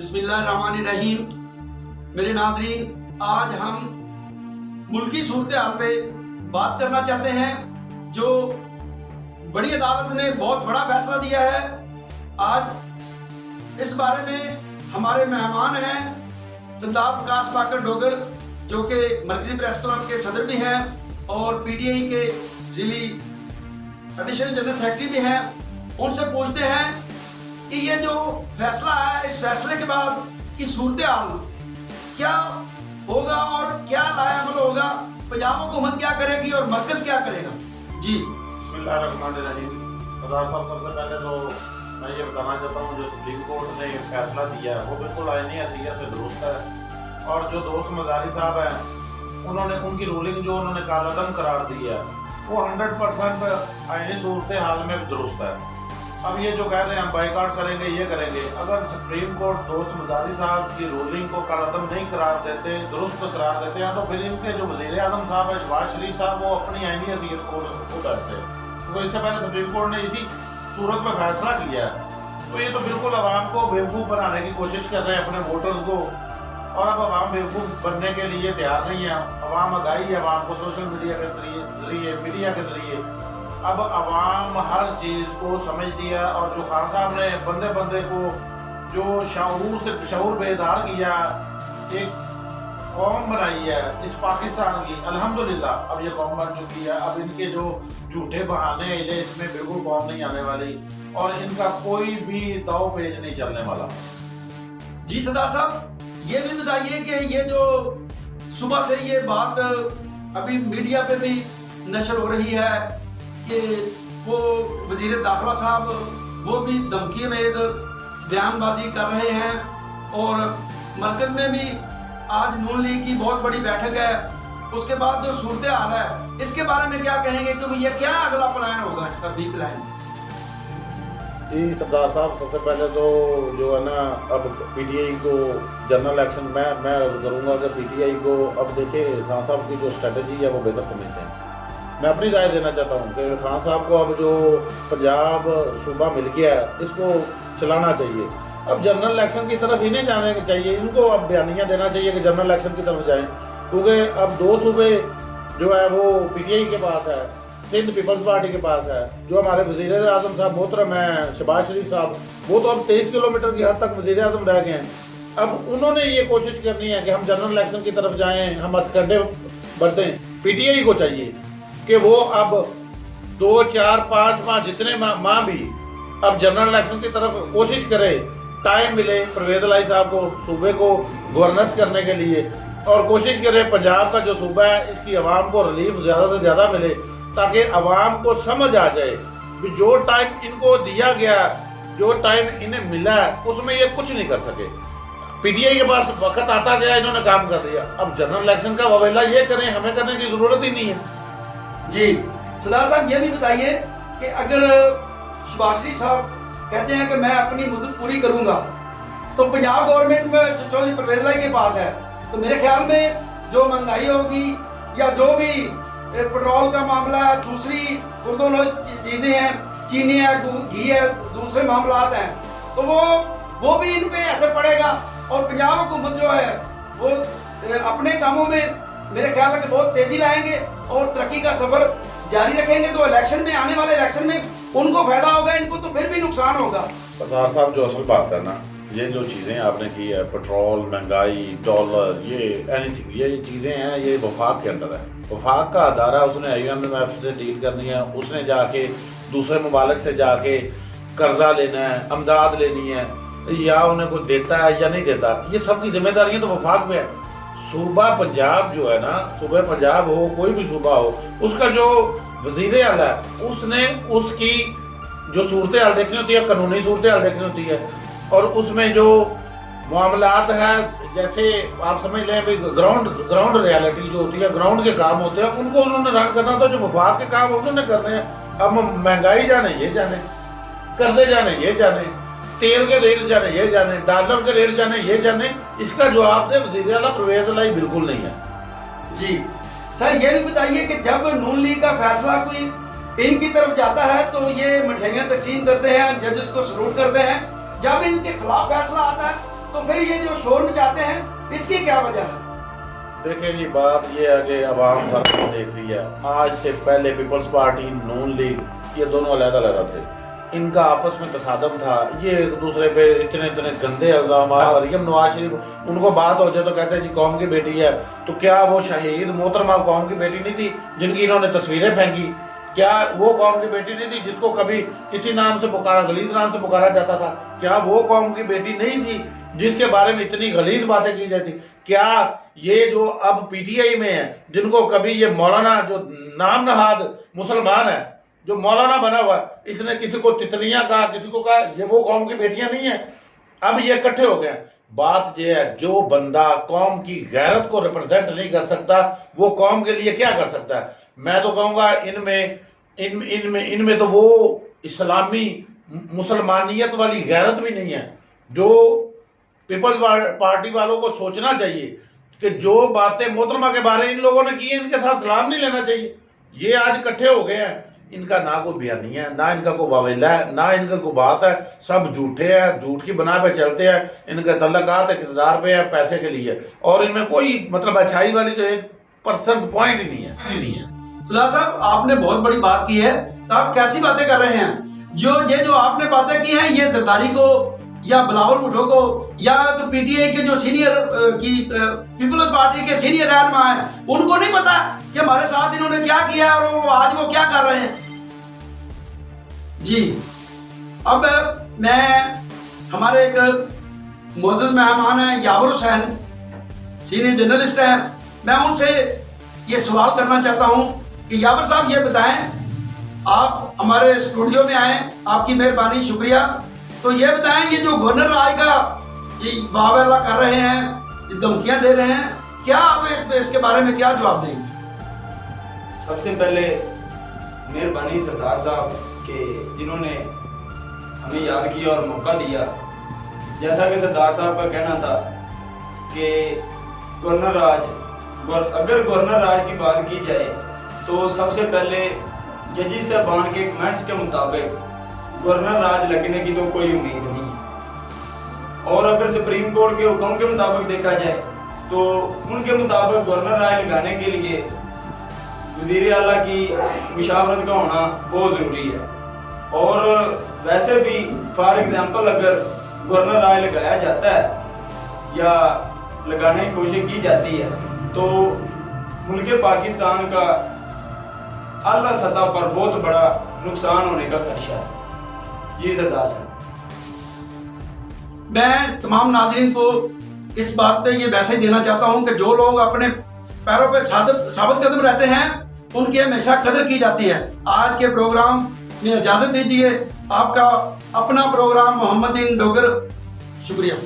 बिस्मिल्लाहिर्रहमानिर्रहीम। मेरे नाज़रीन, आज हम मुल्की सूरत हाल पे बात करना चाहते हैं। जो बड़ी अदालत ने बहुत बड़ा फैसला दिया है, आज इस बारे में हमारे मेहमान हैं सरदार प्रकाश पाकर डोगर, जो कि मरकजी प्रेस क्लब के सदर भी हैं और PTI के जिली एडिशनल जनरल सेक्रेटरी भी हैं। उनसे पूछते हैं कि ये जो फैसला है, इस फैसले के बाद की सूरत हाल क्या होगा और क्या लायामल होगा, पंजाब हुकूमत क्या करेगी और मरकज क्या करेगा। जी बिस्मिल्लाहिर्रहमानिर्रहीम। सरदार साहब, सबसे पहले तो मैं ये बताना चाहता हूँ, जो सुप्रीम कोर्ट ने फैसला दिया है वो बिल्कुल आईनी हैसियत से दुरुस्त है। और जो दोस्त मजारी साहब हैं, उन्होंने उनकी रूलिंग जो उन्होंने कालादम करार दी है वो 100% आईनी सूरत हाल में दुरुस्त है। अब ये जो कह रहे हैं हम बाइकआउट करेंगे, ये करेंगे, अगर सुप्रीम कोर्ट दोस्त मजारी साहब की रूलिंग को कालादम नहीं करार देते, दुरुस्त करार देते हैं, तो फिर इनके जो वज़ीर आज़म साहब है शहबाज शरीफ साहब, वो अपनी आईनी हैसियत को करते। तो इससे पहले सुप्रीम कोर्ट ने इसी सूरत में फैसला किया है। तो ये तो बिल्कुल अवाम को बेवकूफ़ बनाने की कोशिश कर रहे हैं, अपने वोटर्स को। और अब अवाम बेवकूफ़ बनने के लिए तैयार नहीं है। अवाम आगाही है, अवाम को सोशल मीडिया के जरिए, मीडिया के जरिए अब अवाम हर चीज़ को समझ दिया। और जो खान साहब ने बंदे बंदे को जो शऊर बेदार किया, एक कौम बनाई है इस पाकिस्तान की, अल्हम्दुलिल्लाह अब ये कौम बन चुकी है। अब इनके जो झूठे बहाने हिले, इसमें बिल्कुल कौम नहीं आने वाली और इनका कोई भी दाव पेच नहीं चलने वाला। जी सरदार साहब, ये भी बताइए कि ये जो सुबह से ये बात अभी मीडिया पे भी नशर हो रही है कि वो वजीर दाखिला साहब वो भी धमकी में बयानबाजी कर रहे हैं और मरकज में भी आज नून लीग की बहुत बड़ी बैठक है। उसके बाद जो सूरत हाल है, इसके बारे में क्या कहेंगे कि ये क्या अगला प्लान होगा, इसका बी प्लान। जी सरदार साहब, सबसे पहले तो जो है ना, अब PTI को जनरल इलेक्शन मैं करूँगा कि PTI को अब देखिए खान साहब की जो स्ट्रेटजी है वो बेहतर समझते हैं। मैं अपनी राय देना चाहता हूँ कि खान साहब को अब जो पंजाब सूबा मिल गया है, इसको चलाना चाहिए। अब जनरल इलेक्शन की तरफ इन्हें जाने चाहिए, इनको अब बयानियाँ देना चाहिए कि जनरल इलेक्शन की तरफ जाएँ, क्योंकि अब 2 सूबे जो है वो PTI के पास है, सिंध पीपल्स पार्टी के पास है। जो हमारे वज़ीर आज़म साहब मोहतरम हैं शहबाज शरीफ साहब, वो तो अब 23 किलोमीटर की हद तक वज़ीर आज़म रह गए हैं। अब उन्होंने ये कोशिश करनी है कि हम जनरल इलेक्शन की तरफ जाएँ, हम हथकंडे बरतें। PTI को चाहिए कि वो अब 2, 4, 5 माह जितने माह भी अब जनरल इलेक्शन की तरफ कोशिश करे, टाइम मिले परवेज़ इलाही साहब को सूबे को गवर्नेंस करने के लिए, और कोशिश करे पंजाब का जो सूबा है इसकी आवाम को रिलीफ ज़्यादा से ज़्यादा मिले, ताकि आवाम को समझ आ जाए कि जो टाइम इनको दिया गया, जो टाइम इन्हें मिला है, उसमें ये कुछ नहीं कर सके। PTI के पास वक्त आता गया, इन्होंने काम कर दिया। अब जनरल इलेक्शन का ववेला ये करें, हमें करने की ज़रूरत ही नहीं है। जी सरदार साहब, ये भी बताइए कि अगर शहबाज शरीफ साहब कहते हैं कि मैं अपनी मुद्दत पूरी करूंगा, तो पंजाब गवर्नमेंट में चौधरी परवेज़ इलाही के पास है, तो मेरे ख्याल में जो महंगाई होगी या जो भी पेट्रोल का मामला है, दूसरी दोनों चीज़ें हैं, चीनी है, घी है, दूसरे मामलात हैं, तो वो भी इन पे असर पड़ेगा। और पंजाब हुकूमत जो है वो अपने कामों में मेरे ख्याल है कि बहुत तेजी लाएंगे और तरक्की का सफर जारी रखेंगे। तो इलेक्शन में, आने वाले इलेक्शन में उनको फायदा होगा, इनको तो फिर भी नुकसान होगा। सरदार साहब, जो असल बात है ना, ये जो चीज़ें आपने की है, पेट्रोल, महंगाई, डॉलर, ये एनीथिंग, ये चीज़ें हैं, ये वफाक के अंडर है। वफाक का अदारा, उसने IMF से डील करनी है, उसने जाके दूसरे ममालिक से जाके कर्जा लेना है, अमदाद लेनी है, या उन्हें कुछ देता है या नहीं देता, ये सब की जिम्मेदारियाँ तो वफाक में है। सूबा पंजाब जो है ना, सूबा पंजाब हो, कोई भी सूबा हो, उसका जो वज़ीर आला है, उसने उसकी जो सूरत हाल देखनी होती है, कानूनी सूरत हाल देखनी होती है, और उसमें जो मामलात है, जैसे आप समझ लें भाई ग्राउंड रियलिटी जो होती है, ग्राउंड के काम होते हैं, उनको उन्होंने रन करना था। जो वफाक के काम उन्होंने करने हैं। अब महंगाई जाने ये जाने, कर्जे जाने ये जाने, तेल के रेट जाने ये जाने, डॉलर के रेट जाने ये जाने, इसका जवाब दे वज़ीर आला परवेज़ इलाही बिल्कुल नहीं है। जी सर, ये भी बताइए कि जब नून लीग का फैसला कोई इनकी तरफ जाता है तो ये मिठाइयाँ तकसीम करते हैं, जजेस को सलूट करते हैं। जब इनके खिलाफ फैसला आता है तो फिर ये जो शोर मचाते हैं इसकी क्या वजह है? देखिए जी, बात ये है कि अवाम सब देख रही है। आज से पहले पीपल्स पार्टी, नून लीग, ये दोनों अलग-अलग थे। इनका आपस में तसादम था। ये एक दूसरे पे इतने इतने गंदे इल्जाम। मरियम नवाज शरीफ, उनको बात हो जाए तो कहते हैं जी कौम की बेटी है। तो क्या वो शहीद मोहतरमा कौम की बेटी नहीं थी जिनकी इन्होंने तस्वीरें फेंकी? क्या वो कौम की बेटी नहीं थी जिसको कभी किसी नाम से पुकारा, गलीज नाम से पुकारा जाता था? क्या वो कौम की बेटी नहीं थी जिसके बारे में इतनी गलीज बातें की जाती? क्या ये जो अब पीटीआई में है, जिनको कभी ये मौलाना जो नाम नहाद मुसलमान है, जो मौलाना बना हुआ है, इसने किसी को तितलियां कहा, किसी को कहा, ये वो कौम की बेटियां नहीं है? अब ये इकट्ठे हो गए। बात ये है, जो बंदा कौम की गैरत को रिप्रेजेंट नहीं कर सकता वो कौम के लिए क्या कर सकता है? मैं तो कहूँगा इनमें तो वो इस्लामी मुसलमानियत वाली गैरत भी नहीं है। जो पीपल्स पार्टी वालों को सोचना चाहिए कि जो बातें मोहतरमा के बारे में इन लोगों ने की है, इनके साथ सलाम नहीं लेना चाहिए। ये आज इकट्ठे हो गए हैं, इनका ना कोई बयानी है, ना इनका कोई वावेला है, ना इनका कोई बात है। सब झूठे हैं, झूठ की बना पे चलते हैं। इनके तल्लकात इक़्तिदार पे है, पैसे के लिए, और इनमें कोई मतलब अच्छाई वाली तो 1% पॉइंट ही नहीं है। सरदार साहब, आपने बहुत बड़ी बात की है, तो आप कैसी बातें कर रहे हैं? जो आपने बातें की हैं, ये जरदारी को या बिलावल भुट्टो को या तो पीटीआई के जो सीनियर की पीपल्स पार्टी के सीनियर रहनुमा हैं, उनको नहीं पता कि हमारे साथ इन्होंने क्या किया और आज वो क्या कर रहे हैं? जी, अब मैं हमारे एक मोअज़्ज़ज़ मेहमान हैं यावर हुसैन, सीनियर जर्नलिस्ट हैं, मैं उनसे ये सवाल करना चाहता हूं कि यावर साहब ये बताएं, आप हमारे स्टूडियो में आए, आपकी मेहरबानी, शुक्रिया। तो ये बताएं, ये जो गवर्नर राज का ये वाह कर रहे हैं, ये धमकियां दे रहे हैं, क्या आप इसके बारे में क्या जवाब देंगे? सबसे पहले मेहरबानी सरदार साहब के जिन्होंने हमें याद किया और मौका दिया। जैसा कि सरदार साहब का कहना था कि अगर गवर्नर राज की बात की जाए तो सबसे पहले जजी साहबान के कमेंट्स के मुताबिक गवर्नर राज लगने की तो कोई उम्मीद नहीं। और अगर सुप्रीम कोर्ट के हुक्म के मुताबिक देखा जाए तो उनके मुताबिक गवर्नर राज लगाने के लिए वज़ीर आला की मुशावरत का होना बहुत ज़रूरी है। और वैसे भी फॉर एग्जांपल अगर गवर्नर राज लगाया जाता है या लगाने की कोशिश की जाती है तो मुल्क पाकिस्तान का आला सतह पर बहुत बड़ा नुकसान होने का खदशा है। जी सरदार साहब, मैं तमाम नाज़रीन को इस बात पे ये मैसेज देना चाहता हूँ कि जो लोग अपने पैरों पे साबित कदम रहते हैं उनकी हमेशा कदर की जाती है। आज के प्रोग्राम में इजाज़त दीजिए। आपका अपना प्रोग्राम मोहम्मदीन डोगर, शुक्रिया।